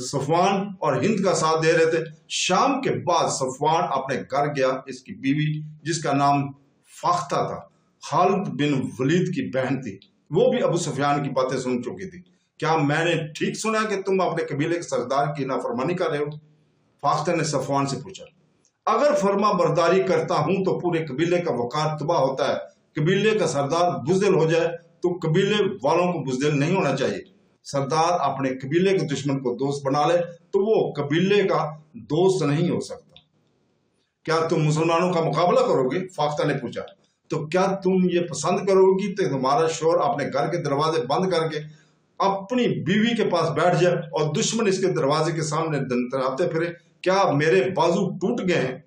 صفوان اور ہند کا ساتھ دے رہے تھے۔ شام کے بعد صفوان اپنے گھر گیا، اس کی بیوی جس کا نام فاختہ تھا خالد بن ولید کی بہن تھی، وہ بھی ابو سفیان کی باتیں سن چکی تھی۔ کیا میں نے ٹھیک سنا کہ تم اپنے قبیلے کے سردار کی نافرمانی کر رہے ہو؟ فاختہ نے صفوان سے پوچھا۔ اگر فرما برداری کرتا ہوں تو پورے قبیلے کا وقار تباہ ہوتا ہے، قبیلے کا سردار بزدل ہو جائے تو قبیلے والوں کو بزدل نہیں ہونا چاہیے۔ سردار اپنے قبیلے کے دشمن کو دوست بنا لے تو وہ قبیلے کا دوست نہیں ہو سکتا۔ کیا تم مسلمانوں کا مقابلہ کرو گے؟ فاختہ نے پوچھا۔ تو کیا تم یہ پسند کرو گی کہ تمہارا شوہر اپنے گھر کے دروازے بند کر کے اپنی بیوی کے پاس بیٹھ جائے اور دشمن اس کے دروازے کے سامنے دنتراتے پھرے؟ کیا میرے بازو ٹوٹ گئے ہیں؟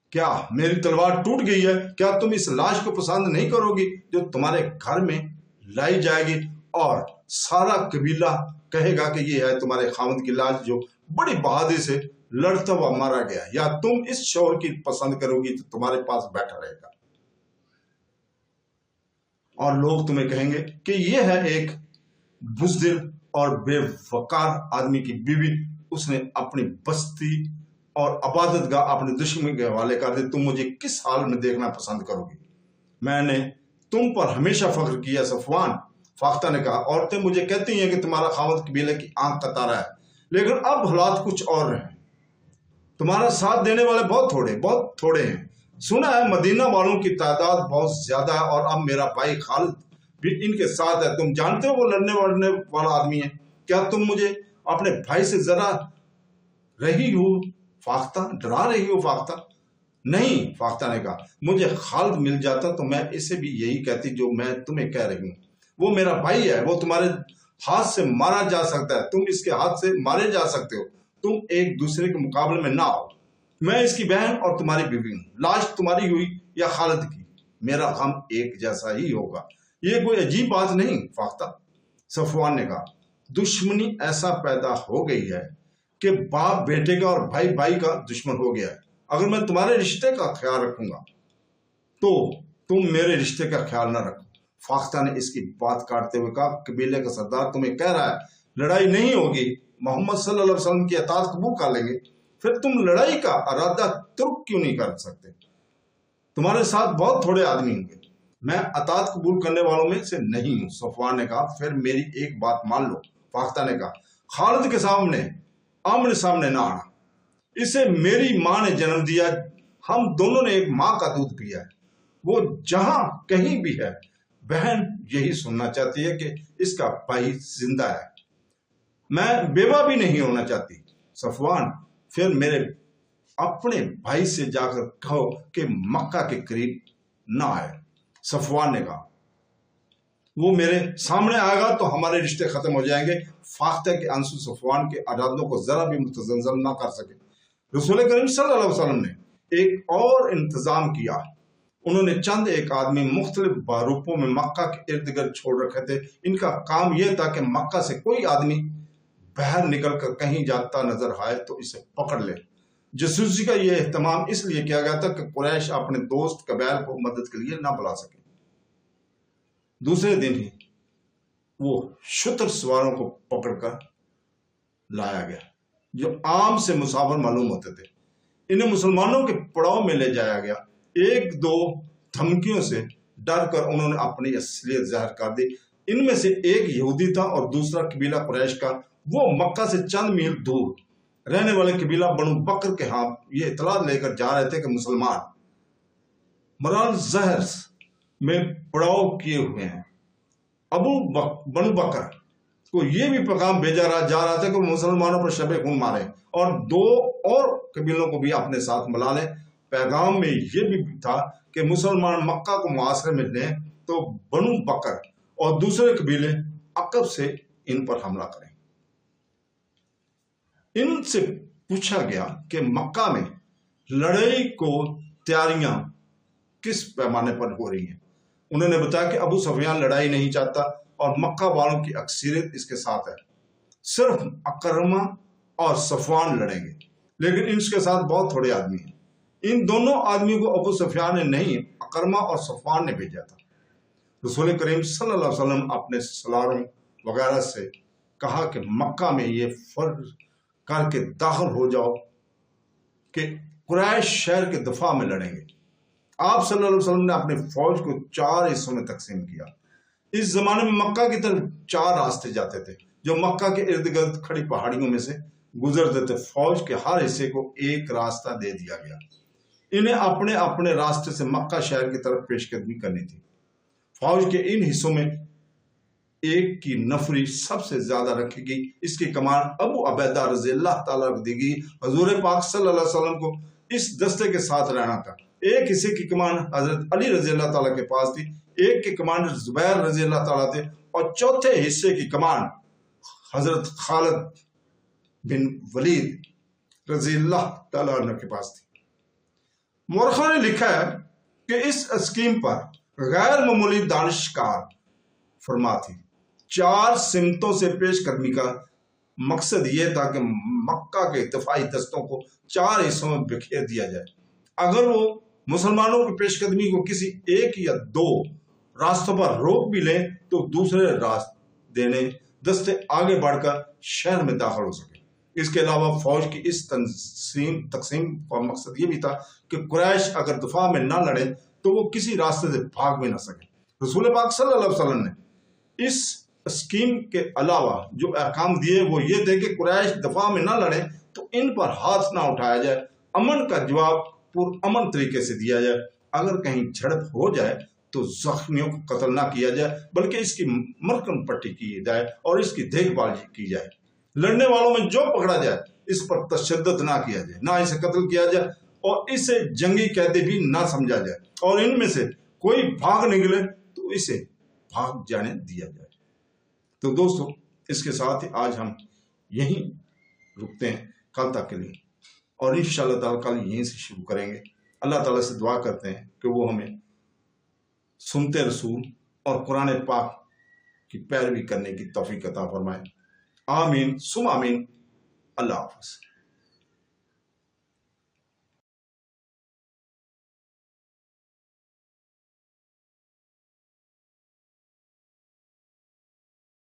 کیا میری تلوار ٹوٹ گئی ہے؟ کیا تم اس لاش کو پسند نہیں کرو گی جو تمہارے گھر میں لائی جائے گی اور سارا قبیلہ کہے گا کہ یہ ہے تمہارے خاوند کی لاش جو بڑی بہادری سے لڑتا ہوا مارا گیا؟ یا تم اس شوہر کی پسند کرو گی تو تمہارے پاس بیٹھا رہے گا اور لوگ تمہیں کہیں گے کہ یہ ہے ایک بزدل اور بے وقار آدمی کی بیوی، اس نے اپنی بستی اور عبادت گاہ اپنے دشمن کے حوالے کر دی، تم مجھے کس حال میں دیکھنا پسند کرو گی؟ میں نے تم پر ہمیشہ فخر کیا صفوان، فاختہ نے کہا۔ عورتیں مجھے کہتی ہیں کہ تمہارا خاوند قبیلے کی آنکھ کا تارا ہے، لیکن اب حالات کچھ اور ہیں، تمہارا ساتھ دینے والے بہت تھوڑے ہیں۔ سنا ہے مدینہ والوں کی تعداد بہت زیادہ ہے اور اب میرا بھائی خالد بھی ان کے ساتھ ہے، تم جانتے ہو وہ لڑنے والا آدمی ہے۔ کیا تم مجھے اپنے بھائی سے ذرا رہی ہو فاختہ، ڈرا رہی ہو فاختہ؟ نہیں، فاختہ نے کہا، مجھے خالد مل جاتا تو میں اسے بھی یہی کہتی جو میں تمہیں کہہ رہی ہوں۔ وہ میرا بھائی ہے، وہ تمہارے ہاتھ سے مارا جا سکتا ہے، تم اس کے ہاتھ سے مارے جا سکتے ہو، تم ایک دوسرے کے مقابلے میں نہ آؤ۔ میں اس کی بہن اور تمہاری بیوی ہوں، لاش تمہاری ہوئی یا خالد کی، میرا غم ایک جیسا ہی ہوگا، یہ کوئی عجیب بات نہیں فاختہ۔ صفوان نے کہا، دشمنی ایسا پیدا ہو گئی ہے کہ باپ بیٹے کا اور بھائی بھائی کا دشمن ہو گیا ہے۔ اگر میں تمہارے رشتے کا خیال رکھوں گا تو تم میرے رشتے کا خیال نہ رکھو۔ فاختہ نے اس کی بات کاٹتے ہوئے کہا، قبیلے کا سردار تمہیں کہہ رہا ہے لڑائی نہیں ہوگی، محمد صلی اللہ علیہ وسلم کی اطاعت قبول کر لیں گے، پھر تم لڑائی کا ارادہ ترک کیوں نہیں کر سکتے؟ تمہارے ساتھ بہت تھوڑے آدمی ہوں گے، میں اطاعت قبول کرنے والوں میں سے نہیں ہوں۔ صفوان نے کہا، پھر میری ایک بات مان لو۔ فاختہ نے کہا، خالد کے سامنے آمنے سامنے نہ آنا، اسے میری ماں نے جنم دیا، ہم دونوں نے ایک ماں کا دودھ پیا ہے، وہ جہاں کہیں بھی ہے، بہن یہی سننا چاہتی ہے کہ اس کا بھائی زندہ ہے، میں بیوہ بھی نہیں ہونا چاہتی۔ صفوان، پھر میرے اپنے بھائی سے جا کر کہو کہ مکہ کے قریب نہ آئے۔ صفوان نے کہا، وہ میرے سامنے آئے گا تو ہمارے رشتے ختم ہو جائیں گے۔ فاختہ کے آنسو صفوان کے ارادوں کو ذرا بھی متزلزل نہ کر سکے۔ رسول کریم صلی اللہ علیہ وسلم نے ایک اور انتظام کیا، انہوں نے چند ایک آدمی مختلف باروپوں میں مکہ کے ارد گرد چھوڑ رکھے تھے، ان کا کام یہ تھا کہ مکہ سے کوئی آدمی باہر نکل کر کہیں جاتا نظر آئے تو اسے پکڑ لے۔ جاسوسی کا یہ اہتمام اس لیے کیا گیا تھا کہ قریش اپنے دوست قبائل کو مدد کے لیے نہ بلا سکے۔ دوسرے دن ہی وہ شتر سواروں کو پکڑ کر لایا گیا جو عام سے مسافر معلوم ہوتے تھے، انہیں مسلمانوں کے پڑاؤ میں لے جایا گیا۔ ایک دو دھمکیوں سے ڈر کر انہوں نے اپنی اصلیت ظاہر کر دی۔ ان میں سے ایک یہودی تھا اور دوسرا قبیلہ قریش کا، وہ مکہ سے چند میل دور رہنے والے قبیلہ بنو بکر کے ہاں یہ اطلاع لے کر جا رہے تھے کہ مسلمان مرال زہر میں پڑاؤ کیے ہوئے ہیں۔ بنو بکر کو یہ بھی پیغام بھیجا جا رہا تھا کہ وہ مسلمانوں پر شب خون مارے اور دو اور قبیلوں کو بھی اپنے ساتھ ملا لیں۔ پیغام میں یہ بھی تھا کہ مسلمان مکہ کو محاصرے میں لیں تو بنو بکر اور دوسرے قبیلے عقب سے ان پر حملہ کریں۔ ان سے پوچھا گیا کہ مکہ میں لڑائی کو تیاریاں کس پیمانے پر ہو رہی ہیں۔ انہوں نے بتایا کہ ابو سفیان لڑائی نہیں چاہتا اور مکہ والوں کی اکثریت اس کے ساتھ ہے، صرف اکرمہ اور صفوان لڑیں گے، لیکن ان کے ساتھ بہت تھوڑے آدمی ہیں۔ ان دونوں آدمیوں کو ابو سفیان نے نہیں، اکرمہ اور صفوان نے بھیجا تھا۔ رسول کریم صلی اللہ علیہ وسلم اپنے سلاروں وغیرہ سے کہا کہ مکہ میں یہ فرض کر کے داخل ہو جاؤ کہ قریش شہر کے دفاع میں لڑیں گے۔ آپ صلی اللہ علیہ وسلم نے اپنی فوج کو 4 حصوں میں تقسیم کیا۔ اس زمانے میں مکہ کی طرف 4 راستے جاتے تھے جو مکہ کے ارد گرد کھڑی پہاڑیوں میں سے گزرتے تھے۔ فوج کے ہر حصے کو ایک راستہ دے دیا گیا۔ انہیں اپنے اپنے راستے سے مکہ شہر کی طرف پیش قدمی کرنی تھی۔ فوج کے ان حصوں میں ایک کی نفری سب سے زیادہ رکھی گئی۔ اس کی کمان ابو عبیدہ رضی اللہ تعالیٰ کو دی گئی۔ حضور پاک صلی اللہ علیہ وسلم کو اس دستے کے ساتھ رہنا تھا۔ ایک حصے کی کمان حضرت علی رضی اللہ تعالیٰ کے پاس تھی، ایک کی کمان زبیر رضی اللہ تعالیٰ تھے، اور چوتھے حصے کی کمان حضرت خالد بن ولید رضی اللہ تعالیٰ عنہ کے پاس تھی۔ مورخوں نے لکھا ہے کہ اس اسکیم پر غیر معمولی دانشکار فرما تھی۔ 4 سمتوں سے پیش قدمی کا مقصد یہ تھا کہ مکہ کے دفاعی دستوں کو 4 حصوں میں بکھیر دیا جائے۔ اگر وہ مسلمانوں کی پیش قدمی کو کسی ایک یا 2 راستوں پر روک بھی لیں تو دوسرے راستے دستے آگے بڑھ کر شہر میں داخل ہو سکے۔ اس کے علاوہ فوج کی اس تقسیم کا مقصد یہ بھی تھا کہ قریش اگر دفاع میں نہ لڑے تو وہ کسی راستے سے بھاگ بھی نہ سکے۔ رسول پاک صلی اللہ علیہ وسلم نے اس اسکیم کے علاوہ جو احکام دیے وہ یہ تھے کہ قریش دفاع میں نہ لڑے تو ان پر ہاتھ نہ اٹھایا جائے، امن کا جواب پرامن طریقے سے دیا جائے، اگر کہیں جھڑپ ہو جائے تو زخمیوں کو قتل نہ کیا جائے بلکہ اس کی مرکم پٹی کی جائے اور اس کی دیکھ بھال کی جائے۔ لڑنے والوں میں جو پکڑا جائے اس پر تشدد نہ کیا جائے، نہ اسے قتل کیا جائے اور اسے جنگی قیدی بھی نہ سمجھا جائے، اور ان میں سے کوئی بھاگ نکلے تو اسے بھاگ جانے دیا جائے۔ تو دوستو، اس کے ساتھ ہی آج ہم یہیں رکتے ہیں کل تک کے لیے، اور انشاءاللہ تعالیٰ کل یہیں سے شروع کریں گے۔ اللہ تعالیٰ سے دعا کرتے ہیں کہ وہ ہمیں سنتے رسول اور قرآن پاک کی پیروی کرنے کی توفیق عطا فرمائے۔ آمین ثم آمین۔ اللہ حافظ۔